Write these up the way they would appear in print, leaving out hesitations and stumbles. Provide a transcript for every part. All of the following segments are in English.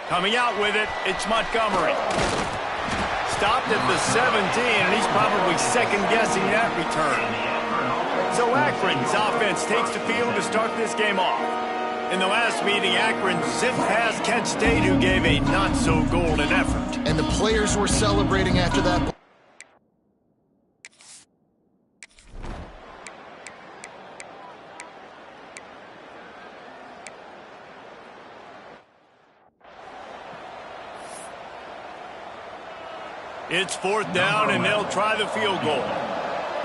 Coming out with it, it's Montgomery. Stopped at the 17, and he's probably second-guessing that return. So Akron's offense takes the field to start this game off. In the last meeting, Akron zipped past Kent State, who gave a not-so-golden effort. And the players were celebrating after that. It's 4th down, and they'll try the field goal.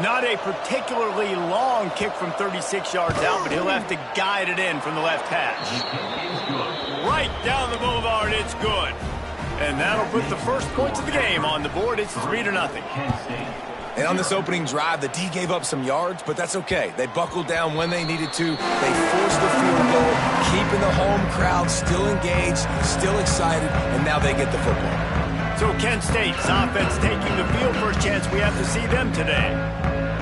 Not a particularly long kick from 36 yards out, but he'll have to guide it in from the left hash. Right down the boulevard, it's good. And that'll put the first points of the game on the board. It's 3-0. And on this opening drive, the D gave up some yards, but that's okay. They buckled down when they needed to. They forced the field goal, keeping the home crowd still engaged, still excited, and now they get the football. So Kent State's offense taking the field. First chance we have to see them today.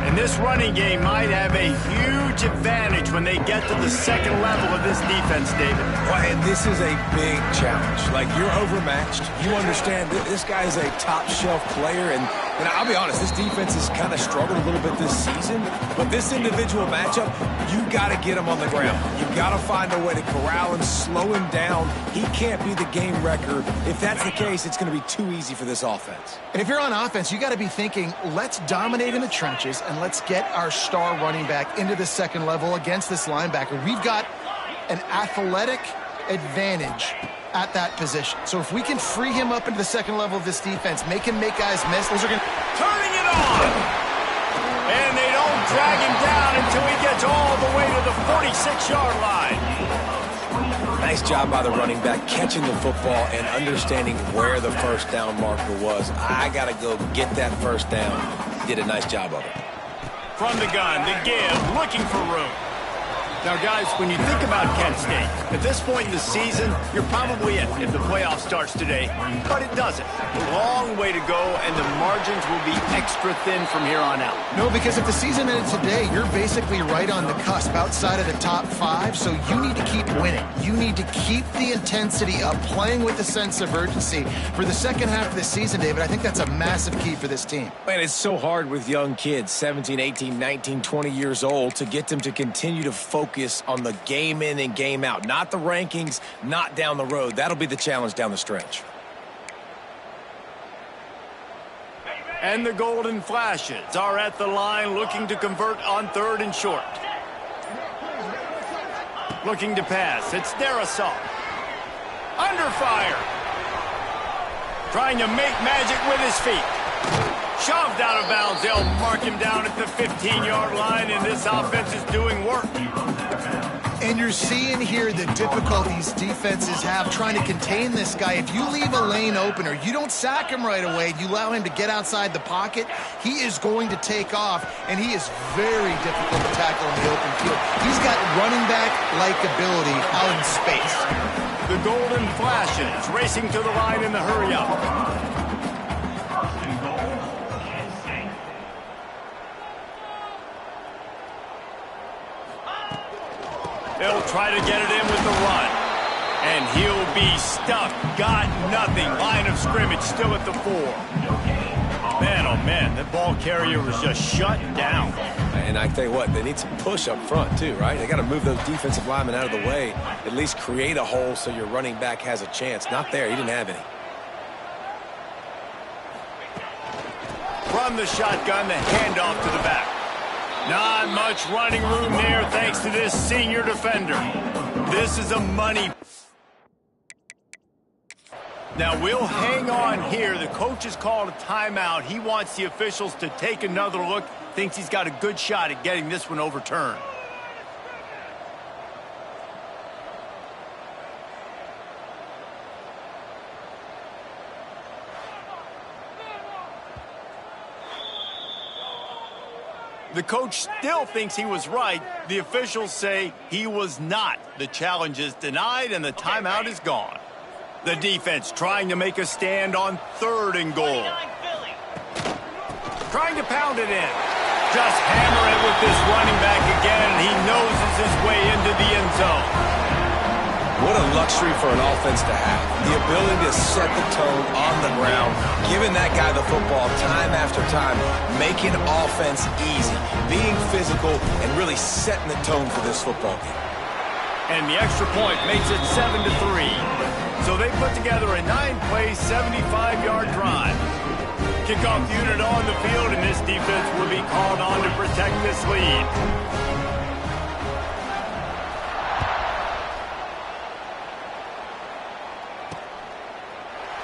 And this running game might have a huge advantage when they get to the second level of this defense, David. Well, and this is a big challenge. Like, you're overmatched. You understand this guy is a top-shelf player, and I'll be honest, this defense has kind of struggled a little bit this season. But this individual matchup, you got to get him on the ground. You've got to find a way to corral him, slow him down. He can't be the game wrecker. If that's the case, it's going to be too easy for this offense. And if you're on offense, you got to be thinking, let's dominate in the trenches and let's get our star running back into the second level against this linebacker. We've got an athletic advantage at that position. So if we can free him up into the second level of this defense, make him make guys miss, those are going to... Turning it on! And they don't drag him down until he gets all the way to the 46-yard line. Nice job by the running back, catching the football and understanding where the first down marker was. I got to go get that first down. Did a nice job of it. From the gun, the give, looking for room. Now, guys, when you think about Kent State, at this point in the season, you're probably in if the playoff starts today, but it doesn't. A long way to go, and the margins will be extra thin from here on out. No, because if the season ended today, you're basically right on the cusp outside of the top 5, so you need to keep winning. You need to keep the intensity up, playing with a sense of urgency. For the second half of the season, David, I think that's a massive key for this team. Man, it's so hard with young kids, 17, 18, 19, 20 years old, to get them to continue to focus on the game in and game out, not the rankings, not down the road. That'll be the challenge down the stretch. And the Golden Flashes are at the line looking to convert on 3rd and short. Looking to pass. It's Darrisaw. Under fire. Trying to make magic with his feet. Shoved out of bounds. They'll mark him down at the 15-yard line, and this offense is doing work. And you're seeing here the difficulties defenses have trying to contain this guy. If you leave a lane open or you don't sack him right away, you allow him to get outside the pocket, he is going to take off, and he is very difficult to tackle in the open field. He's got running back-like ability out in space. The Golden Flashes racing to the line in the hurry-up. They'll try to get it in with the run. And he'll be stuck. Got nothing. Line of scrimmage still at the 4. Man, oh man, that ball carrier was just shut down. And I tell you what, they need some push up front too, right? They got to move those defensive linemen out of the way, at least create a hole so your running back has a chance. Not there. He didn't have any. From the shotgun, the handoff to the back. Not much running room there thanks to this senior defender. This is a money. Now we'll hang on here. The coach has called a timeout. He wants the officials to take another look. Thinks he's got a good shot at getting this one overturned. The coach still thinks he was right. The officials say he was not. The challenge is denied, and the timeout is gone. The defense trying to make a stand on 3rd and goal. Trying to pound it in. Just hammer it with this running back again, and he noses his way into the end zone. What a luxury for an offense to have. The ability to set the tone on the ground, giving that guy the football time after time, making offense easy, being physical, and really setting the tone for this football game. And the extra point makes it 7-3. So they put together a 9-play, 75-yard drive. Kickoff unit on the field, and this defense will be called on to protect this lead.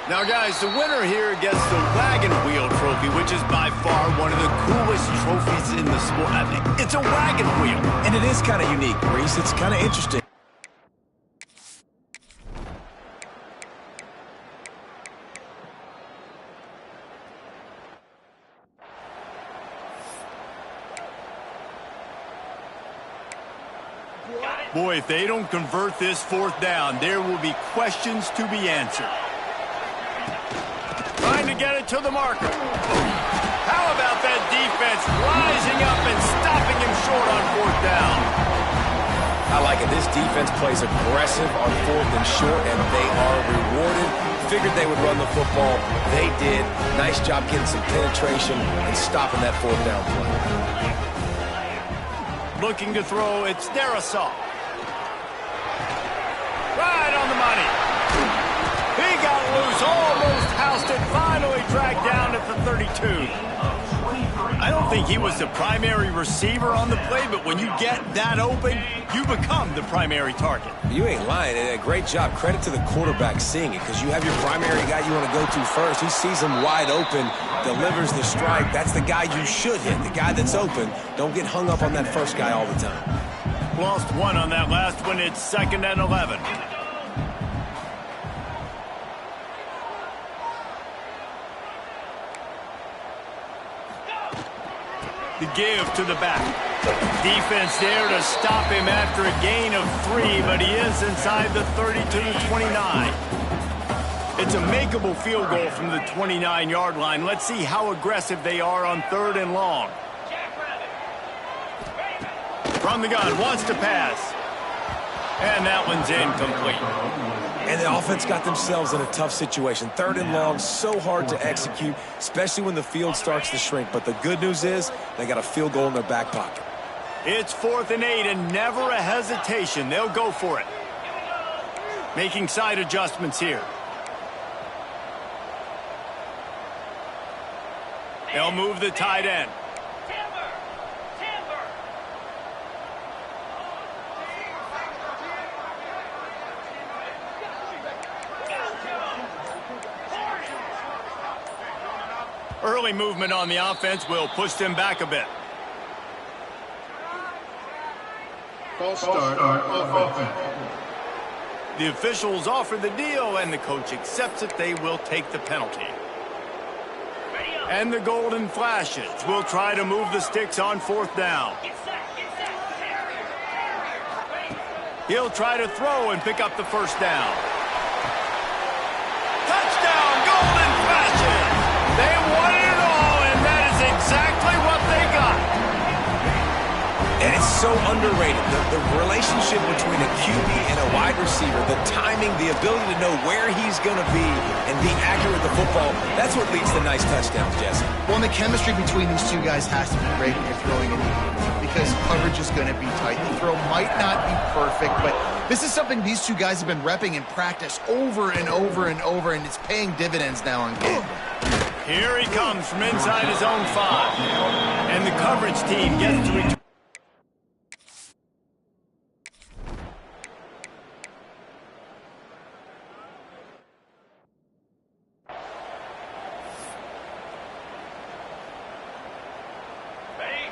Now, guys, the winner here gets the wagon wheel trophy, which is by far one of the coolest trophies in the sport. I mean, it's a wagon wheel. And it is kind of unique, Reese. It's kind of interesting. Boy, if they don't convert this fourth down, there will be questions to be answered. Trying to get it to the marker. How about that defense rising up and stopping him short on fourth down? I like it. This defense plays aggressive on fourth and short, and they are rewarded. Figured they would run the football. They did. Nice job getting some penetration and stopping that fourth down play. Looking to throw, it's Darisaw. Right on the money. He got loose, almost housed it, finally dragged down at the 32. I don't think he was the primary receiver on the play, but when you get that open, you become the primary target. You ain't lying, and a great job. Credit to the quarterback seeing it, because you have your primary guy you want to go to first. He sees him wide open, delivers the strike. That's the guy you should hit, the guy that's open. Don't get hung up on that first guy all the time. Lost one on that last one. It's 2nd and 11. The give to the back. Defense there to stop him after a gain of 3, but he is inside the 30 to the 29. It's a makeable field goal from the 29-yard line. Let's see how aggressive they are on 3rd and long. From the gun, wants to pass. And that one's incomplete. And the offense got themselves in a tough situation. 3rd and long, so hard to execute, especially when the field starts to shrink. But the good news is they got a field goal in their back pocket. It's 4th and 8, and never a hesitation. They'll go for it. Making side adjustments here. They'll move the tight end. Early movement on the offense will push them back a bit. False start on offense. The officials offer the deal, and the coach accepts it. They will take the penalty. And the golden flashes will try to move the sticks on 4th down. He'll try to throw and pick up the first down. Touchdown, golden flashes! They wanted it all, and that is exactly what they got. And it's so underrated. The relationship between a QB and a wide receiver, the timing, the ability to know where he's going to be and be accurate with the football, that's what leads to nice touchdowns, Jesse. Well, and the chemistry between these two guys has to be great when you're throwing it, because coverage is going to be tight. The throw might not be perfect, but this is something these two guys have been repping in practice over and over and over, and it's paying dividends now on game. Here he comes from inside his own 5. And the coverage team gets to return.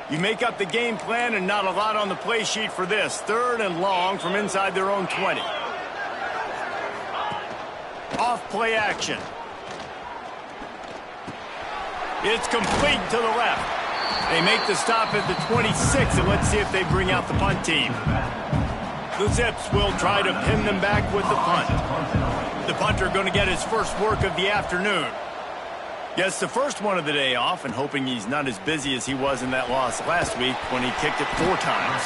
You make up the game plan, and not a lot on the play sheet for this. 3rd and long from inside their own 20. Off play action. It's complete to the left. They make the stop at the 26, and let's see if they bring out the punt team. The Zips will try to pin them back with the punt. The punter going to get his first work of the afternoon. Gets the first one of the day off and hoping he's not as busy as he was in that loss last week when he kicked it 4 times.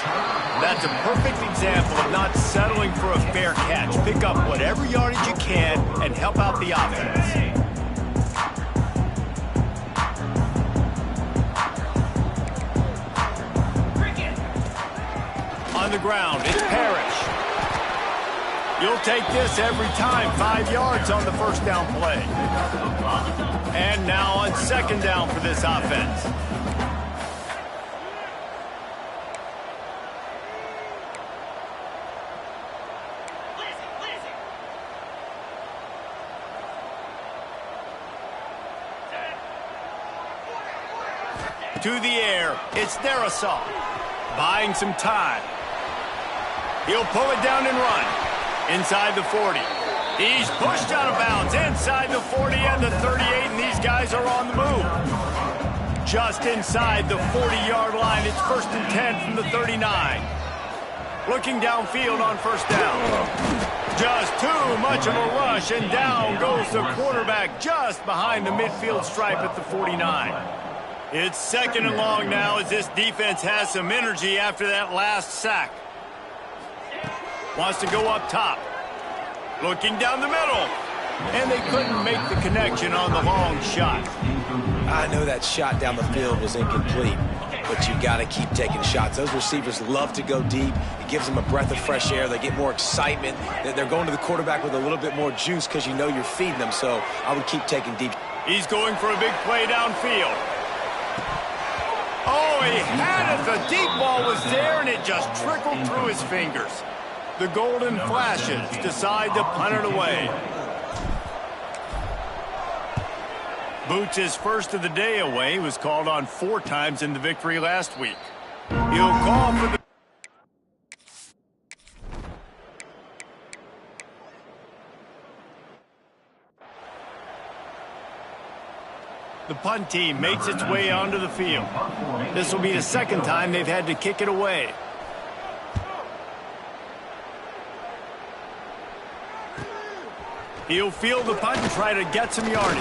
That's a perfect example of not settling for a fair catch. Pick up whatever yardage you can and help out the offense. On the ground, it's Parrish. You'll take this every time. 5 yards on the first down play. And now on second down for this offense. To the air, it's Darisaw. Buying some time. He'll pull it down and run. Inside the 40. He's pushed out of bounds inside the 40 and the 38, and these guys are on the move. Just inside the 40-yard line. It's 1st and 10 from the 39. Looking downfield on first down. Just too much of a rush, and down goes the quarterback just behind the midfield stripe at the 49. It's 2nd and long now as this defense has some energy after that last sack. Wants to go up top. Looking down the middle. And they couldn't make the connection on the long shot. I know that shot down the field was incomplete, but you got to keep taking shots. Those receivers love to go deep. It gives them a breath of fresh air. They get more excitement. They're going to the quarterback with a little bit more juice because you know you're feeding them, so I would keep taking deep. He's going for a big play downfield. Oh, he had it. The deep ball was there, and it just trickled through his fingers. The Golden Flashes decide to punt it away. Boots' first of the day away was called on 4 times in the victory last week. He'll call for the punt team makes its way onto the field. This will be the 2nd time they've had to kick it away. He'll field the punt and try to get some yardage.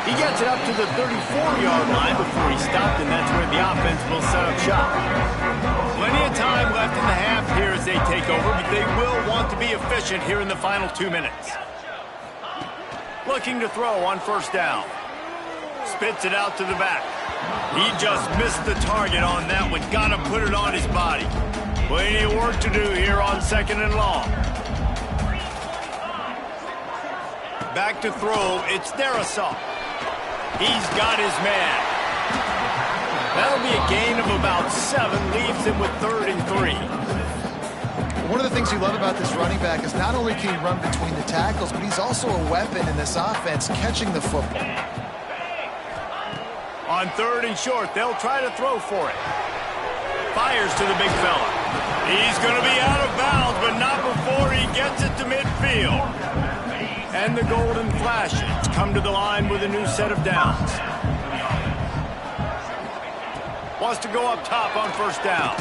He gets it up to the 34-yard line before he stopped, and that's where the offense will set up shop. Plenty of time left in the half here as they take over, but they will want to be efficient here in the final 2 minutes. Looking to throw on first down. Spits it out to the back. He just missed the target on that one. Got to put it on his body. Plenty of work to do here on 2nd and long. Back to throw, it's Darisaw. He's got his man. That'll be a gain of about 7, leaves him with 3rd and 3. One of the things you love about this running back is not only can he run between the tackles, but he's also a weapon in this offense catching the football. On 3rd and short, they'll try to throw for it. Fires to the big fella. He's going to be out of bounds, but not before he gets it to midfield. And the Golden Flashes come to the line with a new set of downs. Wants to go up top on first down.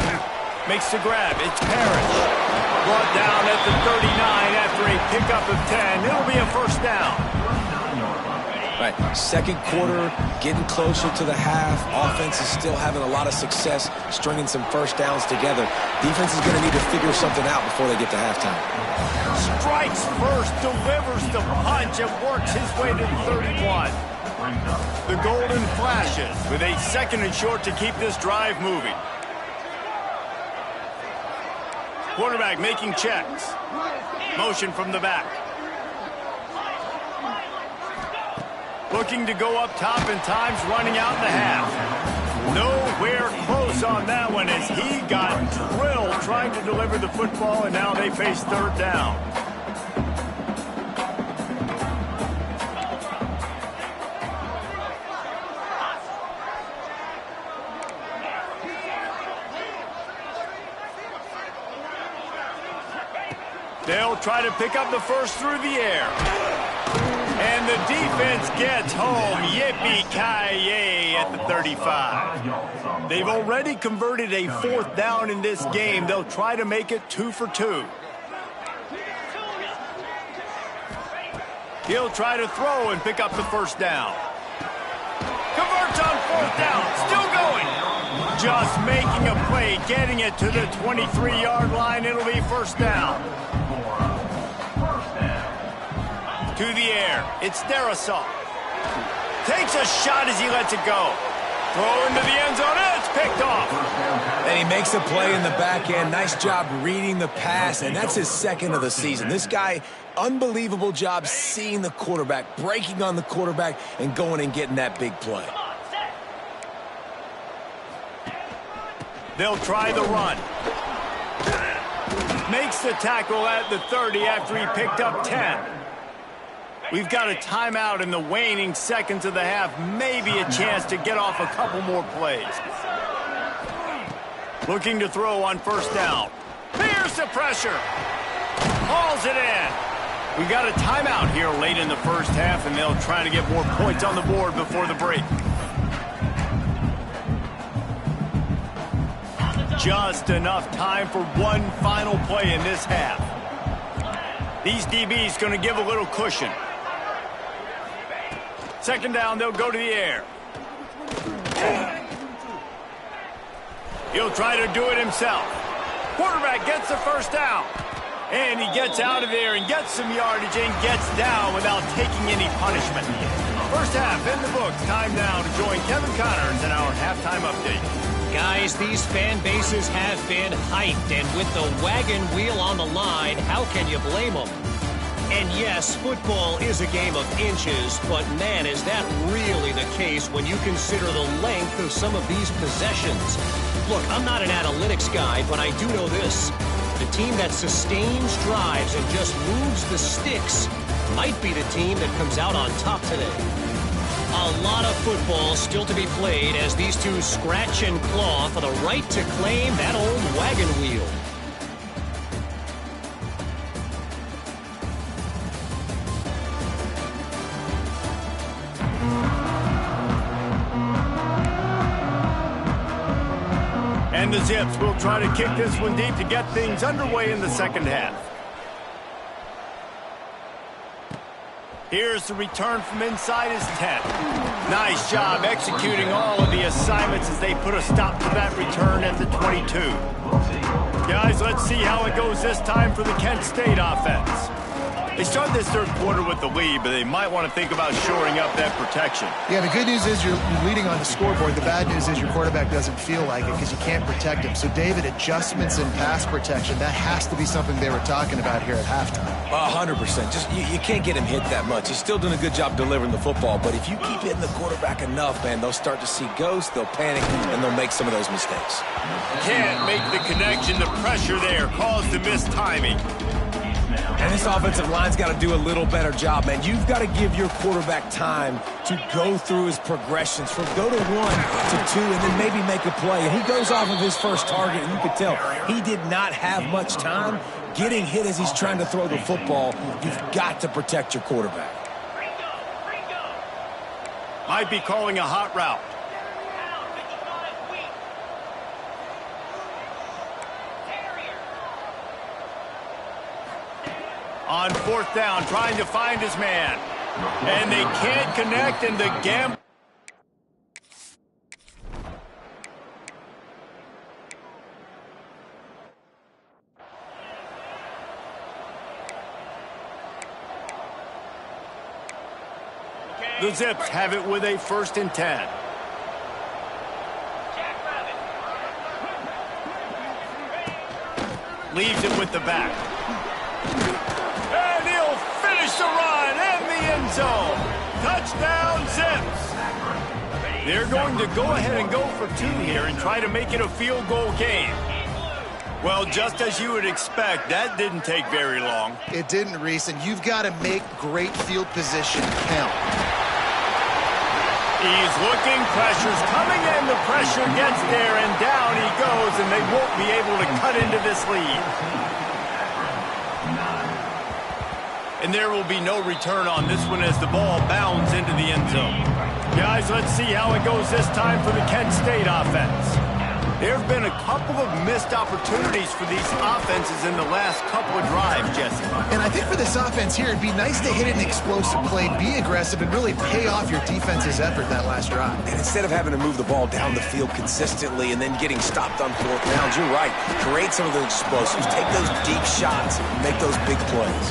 Makes the grab. It's Parrish. Brought down at the 39 after a pickup of 10. It'll be a first down. Right, 2nd quarter, getting closer to the half. Offense is still having a lot of success stringing some first downs together. Defense is going to need to figure something out before they get to halftime. Strikes first, delivers the punch, and works his way to the 31. The Golden Flashes with a 2nd and short to keep this drive moving. Quarterback making checks. Motion from the back. Looking to go up top, and time's running out in the half. Nowhere close on that one as he got drilled trying to deliver the football, and now they face 3rd down. They'll try to pick up the first through the air. And the defense gets home. Yippee-ki-yay at the 35. They've already converted a 4th down in this game. They'll try to make it 2 for 2. He'll try to throw and pick up the first down. fourth down, still going. Just making a play, getting it to the 23-yard line. It'll be first down. To the air, it's Darisaw. Takes a shot as he lets it go. Throw into the end zone, and it's picked off. And he makes a play in the back end. Nice job reading the pass, and that's his second of the season. This guy, unbelievable job seeing the quarterback, breaking on the quarterback, and going and getting that big play. They'll try the run. Makes the tackle at the 30 after he picked up 10. We've got a timeout in the waning seconds of the half. Maybe a chance to get off a couple more plays. Looking to throw on first down. Here's the pressure. Hauls it in. We got a timeout here late in the first half, and they'll try to get more points on the board before the break. Just enough time for one final play in this half. These DBs going to give a little cushion. Second down, they'll go to the air. He'll try to do it himself. Quarterback gets the first down. And he gets out of there and gets some yardage and gets down without taking any punishment. First half in the books. Time now to join Kevin Connors in our halftime update. Guys, these fan bases have been hyped, and with the wagon wheel on the line, how can you blame them? And yes, football is a game of inches, but man, is that really the case when you consider the length of some of these possessions. Look, I'm not an analytics guy, but I do know this. The team that sustains drives and just moves the sticks might be the team that comes out on top today. A lot of football still to be played as these two scratch and claw for the right to claim that old wagon wheel. And the Zips will try to kick this one deep to get things underway in the second half. Here's the return from inside his 10. Nice job executing all of the assignments as they put a stop to that return at the 22. Guys, let's see how it goes this time for the Kent State offense. They start this third quarter with the lead, but they might want to think about shoring up that protection. Yeah, the good news is you're leading on the scoreboard. The bad news is your quarterback doesn't feel like it because you can't protect him. So, David, adjustments in pass protection, that has to be something they were talking about here at halftime. 100%. Just you can't get him hit that much. He's still doing a good job delivering the football, but if you keep hitting the quarterback enough, man, they'll start to see ghosts, they'll panic, and they'll make some of those mistakes. Can't make the connection. The pressure there caused the missed timing. And this offensive line's got to do a little better job, man. You've got to give your quarterback time to go through his progressions from go to 1 to 2 and then maybe make a play. And he goes off of his first target, and you could tell he did not have much time getting hit as he's trying to throw the football. You've got to protect your quarterback. Might be calling a hot route. On fourth down, trying to find his man. And they can't connect, and the gamble. The Zips have it with a 1st and 10. Leaves it with the back. And he'll finish the run in the end zone. Touchdown, Zips. They're going to go ahead and go for 2 here and try to make it a field goal game. Well, just as you would expect, that didn't take very long. It didn't, Reese, and you've got to make great field position count. He's looking, pressure's coming in, the pressure gets there, and down he goes, and they won't be able to cut into this lead. And there will be no return on this one as the ball bounds into the end zone. Guys, let's see how it goes this time for the Kent State offense. There have been a couple of missed opportunities for these offenses in the last couple of drives, Jesse. And I think for this offense here, it'd be nice to hit an explosive play, be aggressive, and really pay off your defense's effort that last drive. And instead of having to move the ball down the field consistently and then getting stopped on fourth downs, you're right. Create some of those explosives. Take those deep shots and make those big plays.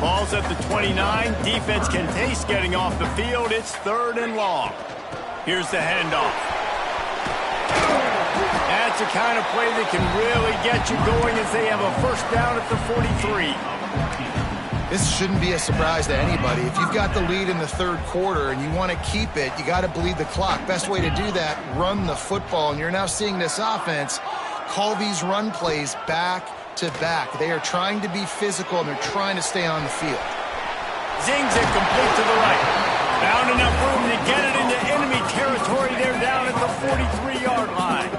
Ball's at the 29. Defense can taste getting off the field. It's 3rd and long. Here's the handoff. That's the kind of play that can really get you going as they have a first down at the 43. This shouldn't be a surprise to anybody. If you've got the lead in the 3rd quarter and you want to keep it, you got to bleed the clock. Best way to do that, run the football. And you're now seeing this offense call these run plays back to back. They are trying to be physical, and they're trying to stay on the field. Zings it complete to the right. Found enough room to get it into enemy territory. They're down at the 43-yard line.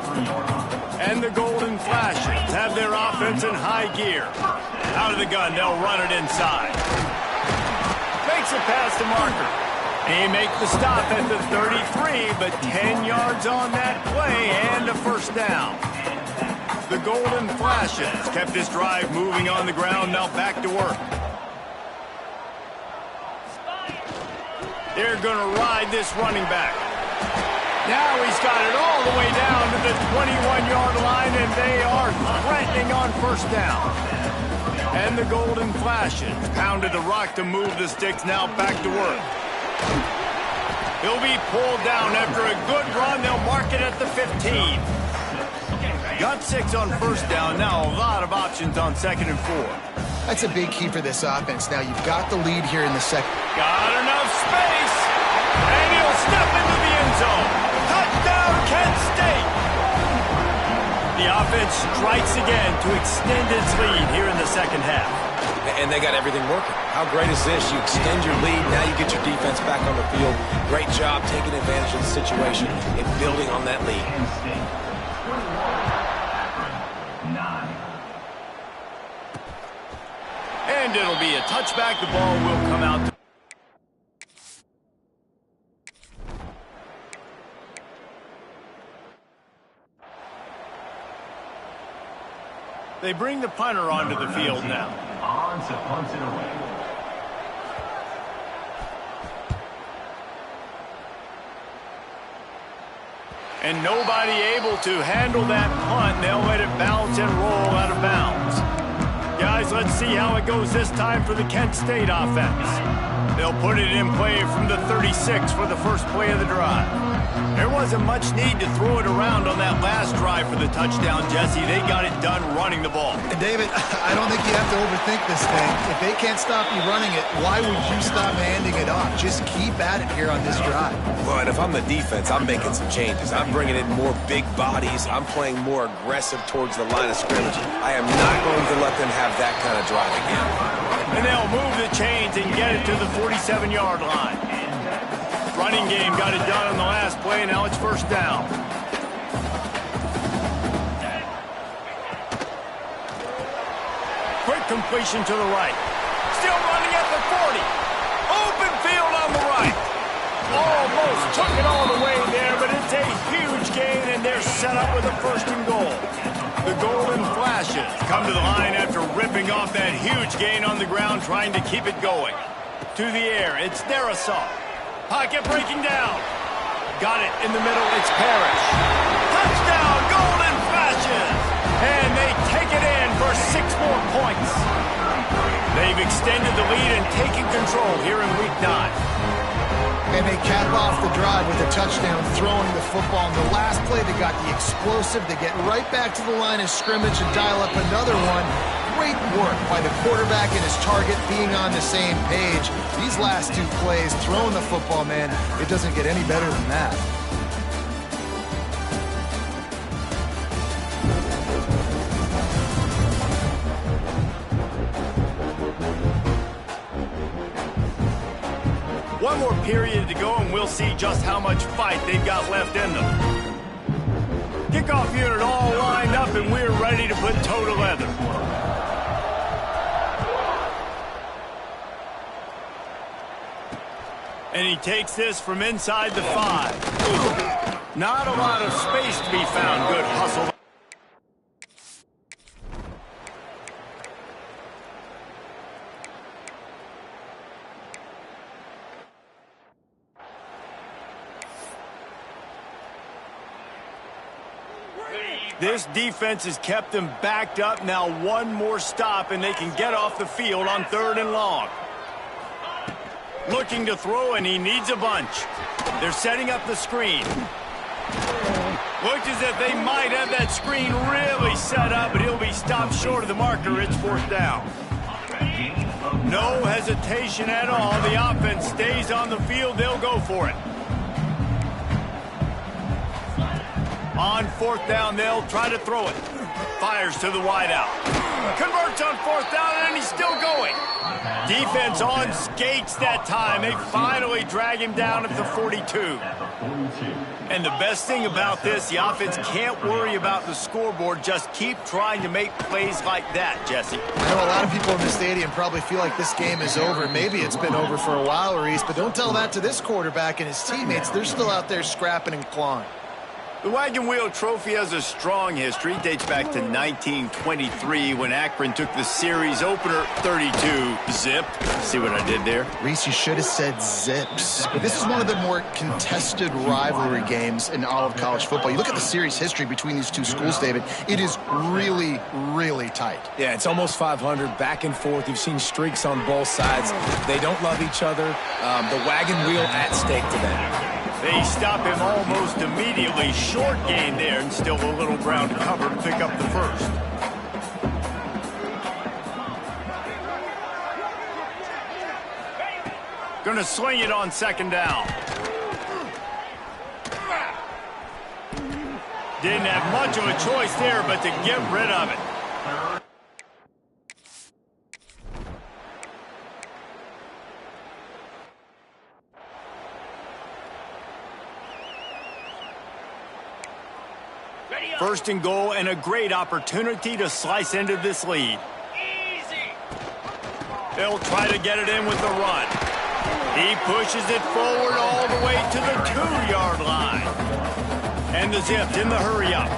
And the Golden Flashes have their offense in high gear. Out of the gun, they'll run it inside. Makes it past the marker. They make the stop at the 33, but 10 yards on that play and a first down. The Golden Flashes kept this drive moving on the ground, now back to work. They're going to ride this running back. Now he's got it all the way down to the 21-yard line, and they are threatening on first down. And the Golden Flashes pounded the rock to move the sticks, now back to work. He'll be pulled down after a good run. They'll mark it at the 15. Got 6 on first down. Now a lot of options on 2nd and 4. That's a big key for this offense. Now you've got the lead here in the second. Got enough space. And he'll step into the end zone. Touchdown, Kent State. The offense strikes again to extend its lead here in the second half. And they got everything working. How great is this? You extend your lead. Now you get your defense back on the field. Great job taking advantage of the situation and building on that lead. And it'll be a touchback. The ball will come out. They bring the punter onto the field now. On to punt it away. And nobody able to handle that punt. They'll let it bounce and roll out of bounds. Guys, let's see how it goes this time for the Kent State offense. They'll put it in play from the 36 for the first play of the drive. There wasn't much need to throw it around on that last drive for the touchdown, Jesse. They got it done running the ball. And David, I don't think you have to overthink this thing. If they can't stop you running it, why would you stop handing it off? Just keep at it here on this drive. But if I'm the defense, I'm making some changes. I'm bringing in more big bodies. I'm playing more aggressive towards the line of scrimmage. I am not going to let them have that kind of drive again. And they'll move the chains and get it to the 47-yard line. Running game got it done on the last play. Now it's first down. Quick completion to the right. Still running at the 40. Open field on the right. Almost took it all the way there, but it's a huge gain, and they're set up with a first and goal. The Golden Flashes come to the line after ripping off that huge gain on the ground, trying to keep it going. To the air, it's Darrisaw. Pocket breaking down. Got it in the middle, it's Parrish. Touchdown, Golden Flashes! And they take it in for 6 more points. They've extended the lead and taken control here in Week 9. And they cap off the drive with a touchdown, throwing the football. In the last play, they got the explosive to get right back to the line of scrimmage and dial up another one. Great work by the quarterback and his target being on the same page. These last 2 plays, throwing the football, man, it doesn't get any better than that. One more period to go, and we'll see just how much fight they've got left in them. Kickoff unit all lined up, and we're ready to put toe to leather. And he takes this from inside the 5. Not a lot of space to be found. Good hustle. This defense has kept them backed up. Now one more stop, and they can get off the field on 3rd and long. Looking to throw, and he needs a bunch. They're setting up the screen. Looks as if they might have that screen really set up, but he'll be stopped short of the marker. It's 4th down. No hesitation at all. The offense stays on the field. They'll go for it. On 4th down, they'll try to throw it. Fires to the wideout. Converts on 4th down, and he's still going. Defense on skates that time. They finally drag him down at the 42. And the best thing about this, the offense can't worry about the scoreboard. Just keep trying to make plays like that, Jesse. I know a lot of people in the stadium probably feel like this game is over. Maybe it's been over for a while, Reese, but don't tell that to this quarterback and his teammates. They're still out there scrapping and clawing. The Wagon Wheel Trophy has a strong history. Dates back to 1923 when Akron took the series opener 32-zip. See what I did there? Reese, you should have said zips. But this is one of the more contested rivalry games in all of college football. You look at the series history between these two schools, David. It is really, really tight. Yeah, it's almost 500, back and forth. You've seen streaks on both sides. They don't love each other. The wagon wheel at stake to them. They stop him almost immediately. Short gain there, and still a little ground to cover to pick up the first. Gonna sling it on 2nd down. Didn't have much of a choice there, but to get rid of it. First and goal, and a great opportunity to slice into this lead. They'll try to get it in with the run. He pushes it forward all the way to the 2-yard line. And the Zips in the hurry up.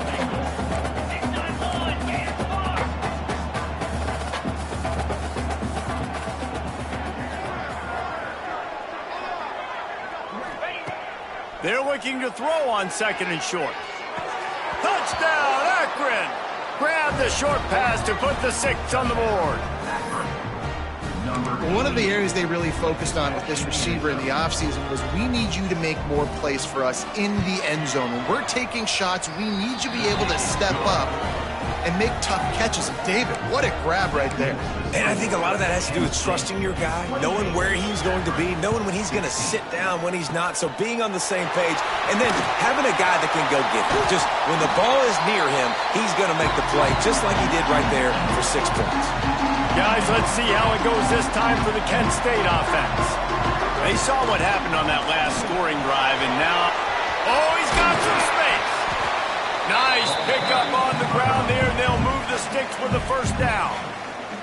They're looking to throw on 2nd and short. Touchdown, Akron! Grab the short pass to put the 6 on the board. One of the areas they really focused on with this receiver in the offseason was we need you to make more plays for us in the end zone. When we're taking shots, we need you to be able to step up and make tough catches. And David, what a grab right there. And I think a lot of that has to do with trusting your guy, knowing where he's going to be, knowing when he's going to sit down, when he's not. So being on the same page, and then having a guy that can go get it. Just when the ball is near him, he's going to make the play, just like he did right there for 6 points. Guys, let's see how it goes this time for the Kent State offense. They saw what happened on that last scoring drive, and now, oh, he's got some space. Nice pickup on the ground there, and they'll move the sticks for the 1st down.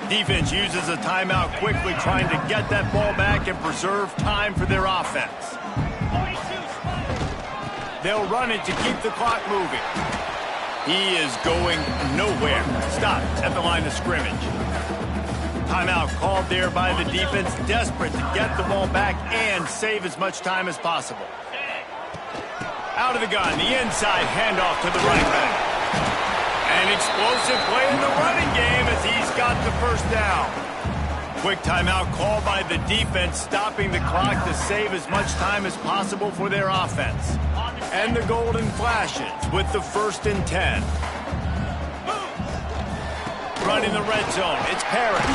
Defense uses a timeout quickly, trying to get that ball back and preserve time for their offense. They'll run it to keep the clock moving. He is going nowhere. Stopped at the line of scrimmage. Timeout called there by the defense, desperate to get the ball back and save as much time as possible. Out of the gun, the inside handoff to the right back. An explosive play in the running game as he's got the 1st down. Quick timeout called by the defense, stopping the clock to save as much time as possible for their offense. And the Golden Flashes with the 1st and 10. Running the red zone, it's Parrish.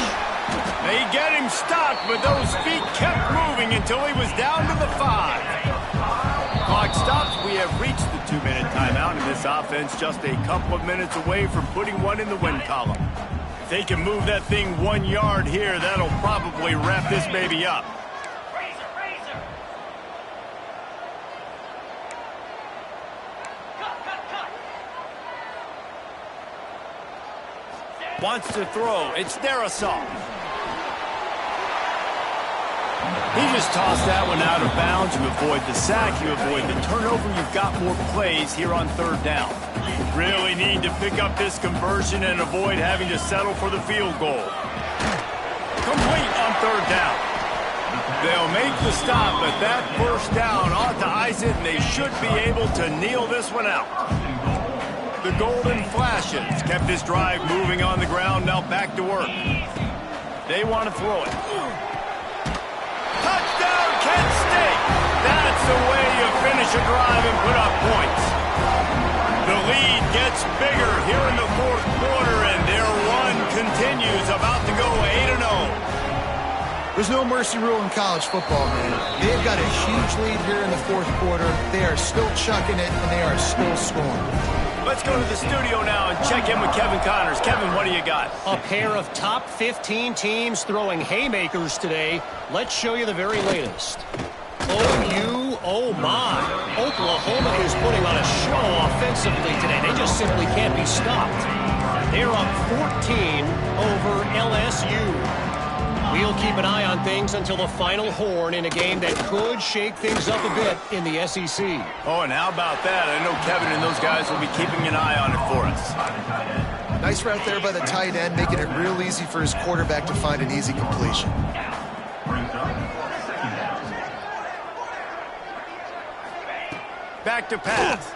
They get him stopped, but those feet kept moving until he was down to the 5. Clock stops. We have reached the 2-minute timeout, and this offense just a couple of minutes away from putting one in the win column. If they can move that thing 1 yard here, that'll probably wrap this baby up. Wants to throw. It's Derisaw. He just tossed that one out of bounds. You avoid the sack, you avoid the turnover. You've got more plays here on third down. Really need to pick up this conversion and avoid having to settle for the field goal. Complete on third down. They'll make the stop, but that first down ought to ice it, and they should be able to kneel this one out. The golden flashes kept this drive moving on the ground. Now back to work. They want to throw it. Touchdown, Kent State! That's the way you finish a drive and put up points. The lead gets bigger here in the fourth quarter, and their run continues, about to go 8-0. There's no mercy rule in college football, man. They've got a huge lead here in the fourth quarter. They are still chucking it, and they are still scoring. Let's go to the studio now and check in with Kevin Connors. Kevin, what do you got? A pair of top 15 teams throwing haymakers today. Let's show you the very latest. Oh my. Oklahoma is putting on a show offensively today. They just simply can't be stopped. They're up 14 over LSU. We'll keep an eye on things until the final horn in a game that could shake things up a bit in the SEC. Oh, and how about that? I know Kevin and those guys will be keeping an eye on it for us. Nice route there by the tight end, making it real easy for his quarterback to find an easy completion. Back to pass.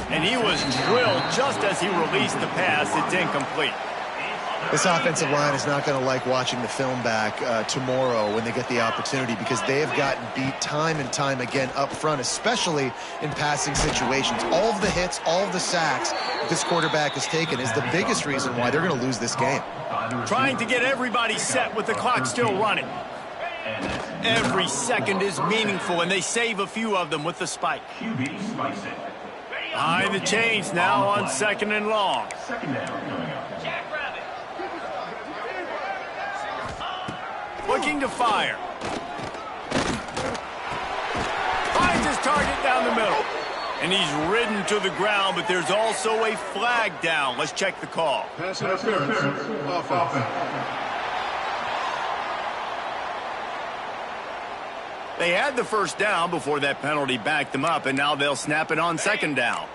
And he was drilled just as he released the pass. It's incomplete. This offensive line is not going to like watching the film back tomorrow when they get the opportunity, because they have gotten beat time and time again up front, especially in passing situations. All of the hits, all of the sacks this quarterback has taken is the biggest reason why they're going to lose this game. Trying to get everybody set with the clock still running. Every second is meaningful, and they save a few of them with the spike. Behind the chains now on second and long. Looking to fire. Finds his target down the middle. And he's ridden to the ground, but there's also a flag down. Let's check the call. Pass interference. Offense. They had the first down before that penalty backed them up, and now they'll snap it on second down.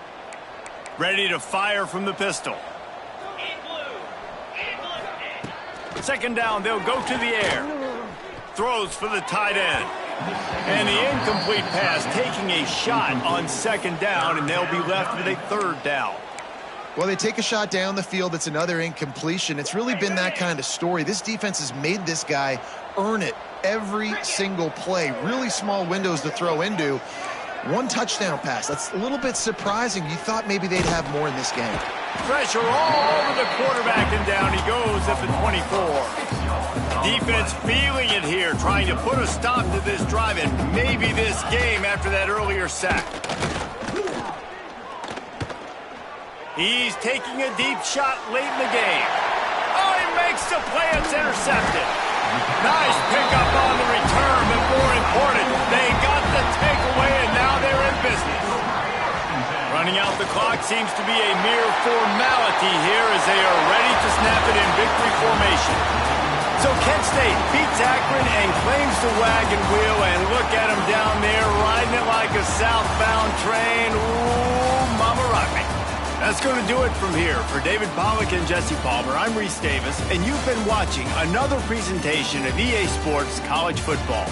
Ready to fire from the pistol. Second down, they'll go to the air. Throws for the tight end. And the incomplete pass, taking a shot on second down, and they'll be left with a third down. Well, they take a shot down the field. It's another incompletion. It's really been that kind of story. This defense has made this guy earn it every single play. Really small windows to throw into. One touchdown pass. That's a little bit surprising. You thought maybe they'd have more in this game. Pressure all over the quarterback, and down he goes at the 24. Defense feeling it here, trying to put a stop to this drive and maybe this game after that earlier sack. He's taking a deep shot late in the game. Oh, he makes the play. It's intercepted. Nice pickup on the return, but more important, they got the takeaway, and now they're in business. Running out the clock seems to be a mere formality here as they are ready to snap it in victory formation. So Kent State beats Akron and claims the wagon wheel, and look at him down there riding it like a southbound train. Ooh, mama rock me. That's going to do it from here. For David Pollack and Jesse Palmer, I'm Reese Davis, and you've been watching another presentation of EA Sports College Football.